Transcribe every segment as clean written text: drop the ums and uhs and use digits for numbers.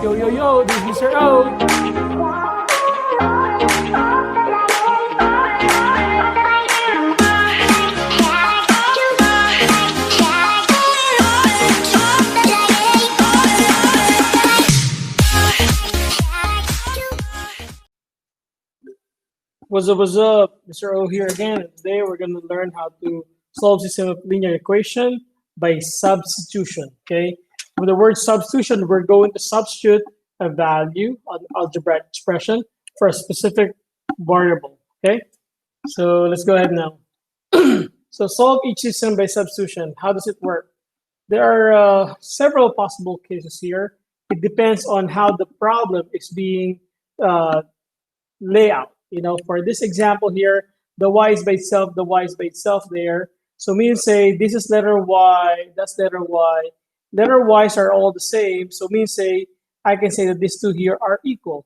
Yo, yo, yo, this is Mr. O. What's up? Mr. O here again. And today we're going to learn how to solve system of linear equation by substitution. Okay. With the word substitution, we're going to substitute a value, an algebraic expression, for a specific variable. Okay. So let's go ahead now. So solve each system by substitution. How does it work? There are several possible cases here. It depends on how the problem is being laid out. You know, for this example here, the y is by itself, the y is by itself there. So means say this is letter y, that's letter y. Letter y's are all the same. So means say I can say that these two here are equal.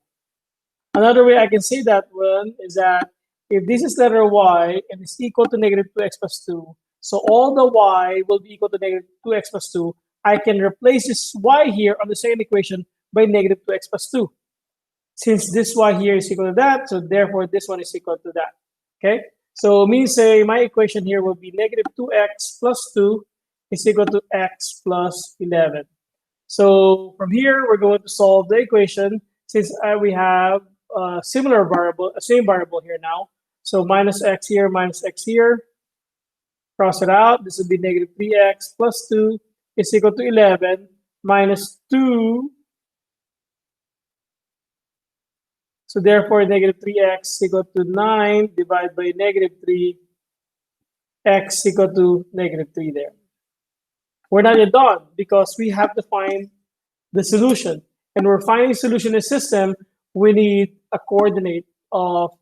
Another way I can say that one is that if this is letter y and it's equal to negative 2x plus 2, so all the y will be equal to negative 2x plus 2, I can replace this y here on the second equation by negative 2x plus 2. Since this y here is equal to that, so therefore this one is equal to that. Okay, so means say my equation here will be negative 2x plus 2 is equal to x plus 11. So from here, we're going to solve the equation since we have a similar variable, a same variable here now. So minus x here, cross it out. This would be negative 3x plus 2 is equal to 11 minus 2. So therefore, negative 3x equal to 9 divided by negative 3, x equal to negative 3 there. We're not yet done because we have to find the solution. And we're finding solution in a system, we need a coordinate of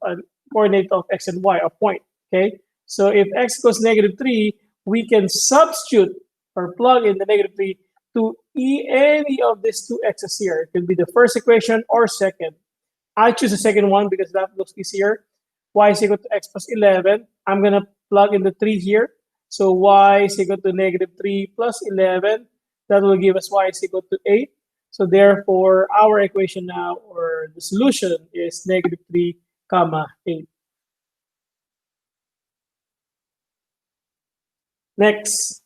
x and y, a point, okay? So if x equals negative 3, we can substitute or plug in the negative 3 to any of these two x's here. It can be the first equation or second. I choose the second one because that looks easier. Y is equal to x plus 11. I'm going to plug in the 3 here. So y is equal to negative 3 plus 11. That will give us y is equal to 8. So therefore, our equation now, or the solution, is negative 3, 8. Next,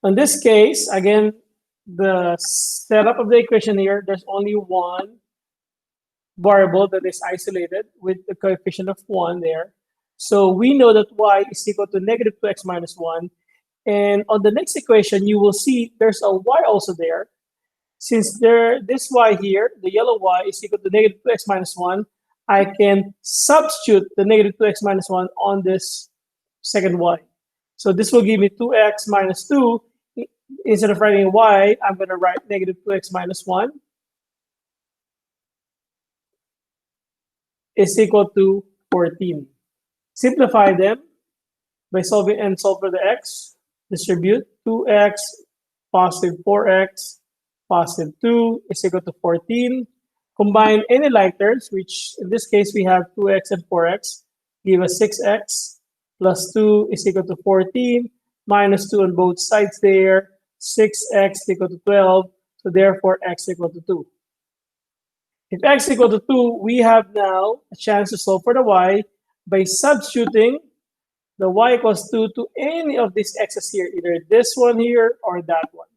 in this case, again, the setup of the equation here, there's only one variable that is isolated with the coefficient of 1 there. So we know that y is equal to negative 2x minus 1. And on the next equation, you will see there's a y also there. Since this y here, the yellow y, is equal to negative 2x minus 1, I can substitute the negative 2x minus 1 on this second y. So this will give me 2x minus 2. Instead of writing y, I'm going to write negative 2x minus 1. Is equal to 14. Simplify them by solving and solve for the x. Distribute 2x, positive 4x, positive 2 is equal to 14. Combine any like terms, which in this case we have 2x and 4x, give us 6x plus 2 is equal to 14, minus 2 on both sides there, 6x equal to 12, so therefore x equal to 2. If x equal to 2, we have now a chance to solve for the y by substituting the y equals 2 to any of these x's here, either this one here or that one.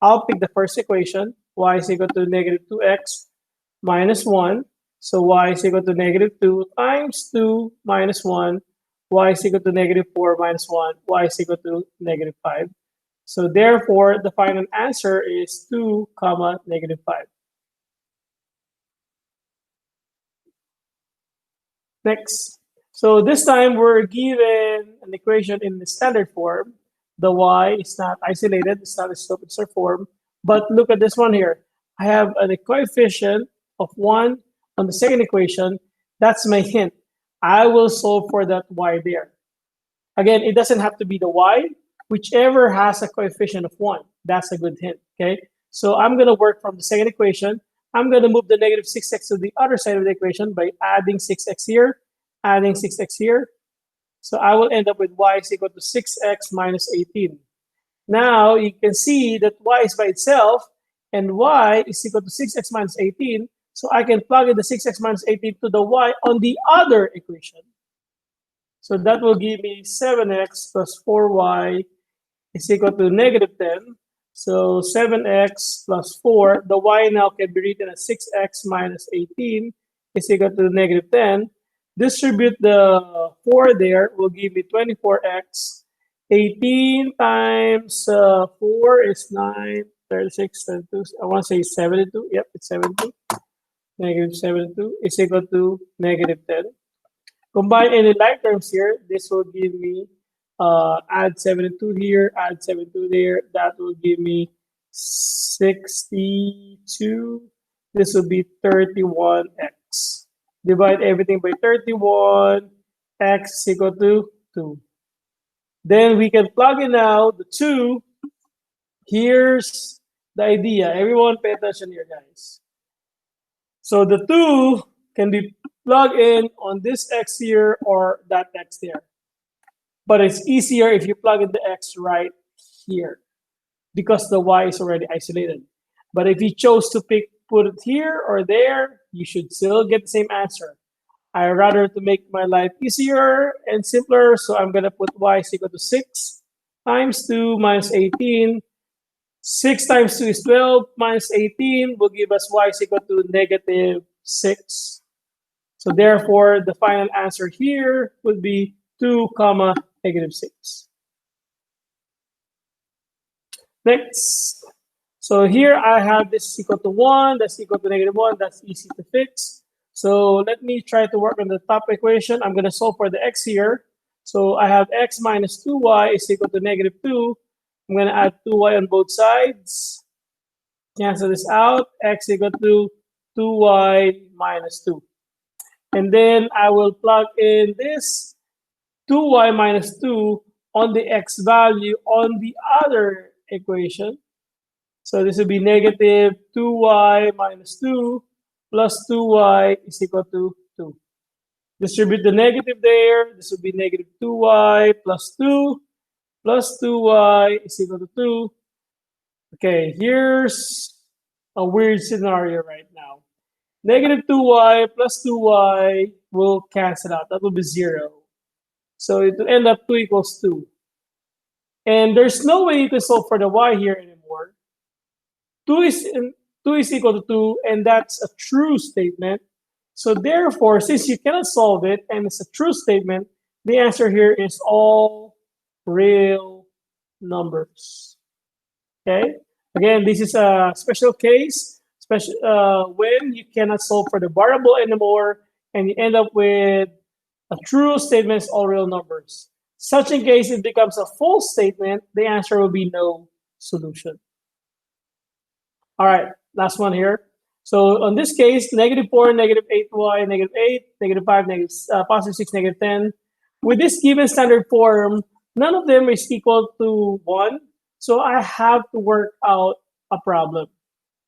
I'll pick the first equation, y is equal to negative 2x minus 1. So y is equal to negative 2 times 2 minus 1. Y is equal to negative 4 minus 1. Y is equal to negative 5. So therefore, the final answer is 2, negative 5. Next, so this time we're given an equation in the standard form. The y is not isolated, it's not a slope, it's a form. But look at this one here. I have a coefficient of 1 on the second equation. That's my hint. I will solve for that y there. Again, it doesn't have to be the y. Whichever has a coefficient of 1, that's a good hint, okay? So I'm going to work from the second equation. I'm going to move the negative 6x to the other side of the equation by adding 6x here, adding 6x here. So I will end up with y is equal to 6x minus 18. Now you can see that y is by itself, and y is equal to 6x minus 18. So I can plug in the 6x minus 18 to the y on the other equation. So that will give me 7x plus 4y is equal to negative 10. So 7x plus 4, the y now can be written as 6x minus 18 is equal to negative 10. Distribute the 4 there will give me 24x. 18 times 4 is 9, 36, 32. I want to say 72. Yep, it's 72. Negative 72 is equal to negative 10. Combine any like terms here. This will give me add 72 here, add 72 there. That will give me 62. This will be 31x. Divide everything by 31. X is equal to 2. Then we can plug in now the 2. Here's the idea. Everyone pay attention here, guys. So the 2 can be plugged in on this x here or that x there. But it's easier if you plug in the x right here because the y is already isolated. But if you chose to put it here or there, you should still get the same answer. I rather to make my life easier and simpler, so I'm going to put y is equal to 6 times 2 minus 18. 6 times 2 is 12 minus 18 will give us y is equal to negative 6. So therefore, the final answer here would be 2 comma negative 6. Next. So here I have this is equal to 1, that's equal to negative 1, that's easy to fix. So let me try to work on the top equation. I'm going to solve for the x here. So I have x minus 2y is equal to negative 2. I'm going to add 2y on both sides. Cancel this out. X equal to 2y minus 2. And then I will plug in this 2y minus 2 on the x value on the other equation. So this will be negative 2y minus 2 plus 2y is equal to 2. Distribute the negative there. This will be negative 2y plus 2 plus 2y is equal to 2. Okay, here's a weird scenario right now. Negative 2y plus 2y will cancel out. That will be 0. So it will end up 2 equals 2. And there's no way you can solve for the y here anymore. 2 is equal to 2, and that's a true statement. So therefore, since you cannot solve it, and it's a true statement, the answer here is all real numbers. Okay? Again, this is a special case, when you cannot solve for the variable anymore, and you end up with a true statement, all real numbers. Such in case it becomes a false statement, the answer will be no solution. All right, last one here. So on this case, negative 4, negative 8y, negative 8, negative 5, positive 6, negative 10. With this given standard form, none of them is equal to 1. So I have to work out a problem.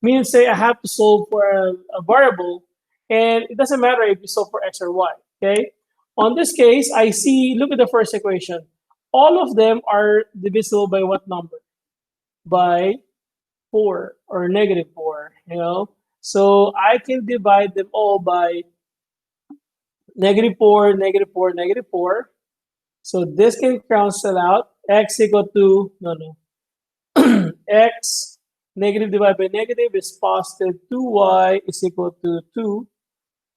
Meaning, say I have to solve for a variable, and it doesn't matter if you solve for x or y, okay? On this case, I see, look at the first equation. All of them are divisible by what number? By 4 or negative 4, you know? So I can divide them all by negative 4, negative 4, negative 4. So this can cancel out. X equal to, x negative divided by negative is positive 2y is equal to 2.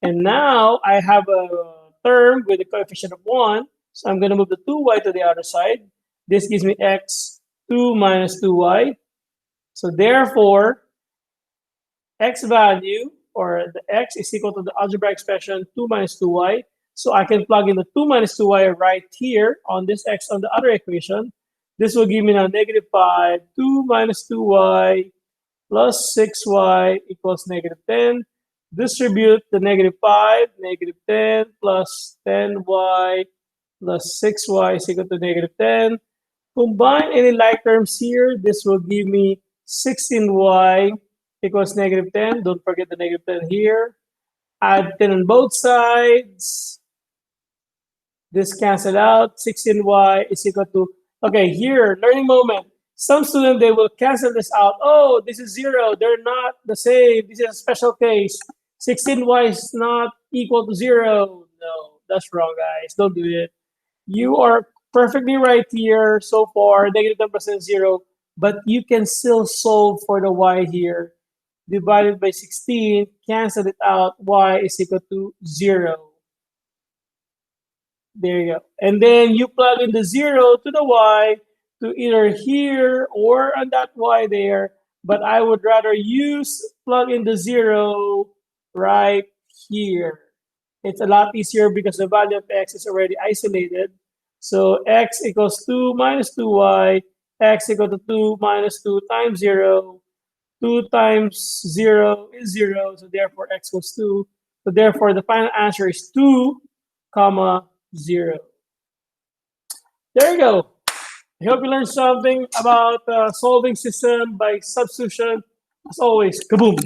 And now I have a term with a coefficient of 1. So I'm going to move the 2y to the other side. This gives me x 2 minus 2y. So therefore, x value, or the x is equal to the algebraic expression 2 minus 2y. So I can plug in the 2 minus 2y right here on this x on the other equation. This will give me now negative 5, 2 minus 2y plus 6y equals negative 10. Distribute the negative 5, negative 10 plus 10y plus 6y is equal to negative 10. Combine any like terms here. This will give me 16y equals negative 10. Don't forget the negative 10 here. Add 10 on both sides. This cancel out. 16y is equal to, okay, here, learning moment. Some students, they will cancel this out. Oh, this is 0. They're not the same. This is a special case. 16y is not equal to 0. No, that's wrong, guys. Don't do it. You are perfectly right here so far, negative 10% 0, but you can still solve for the y here. Divided by 16, cancel it out, y is equal to 0. There you go. And then you plug in the 0 to the y to either here or on that y there, but I would rather plug in the 0 right here. It's a lot easier because the value of x is already isolated. So x equals 2 minus 2y, x equal to 2 minus 2 times 0. 2 times 0 is 0, so therefore x equals 2. So therefore the final answer is 2, comma 0. There you go. I hope you learned something about solving system by substitution. As always, kaboom!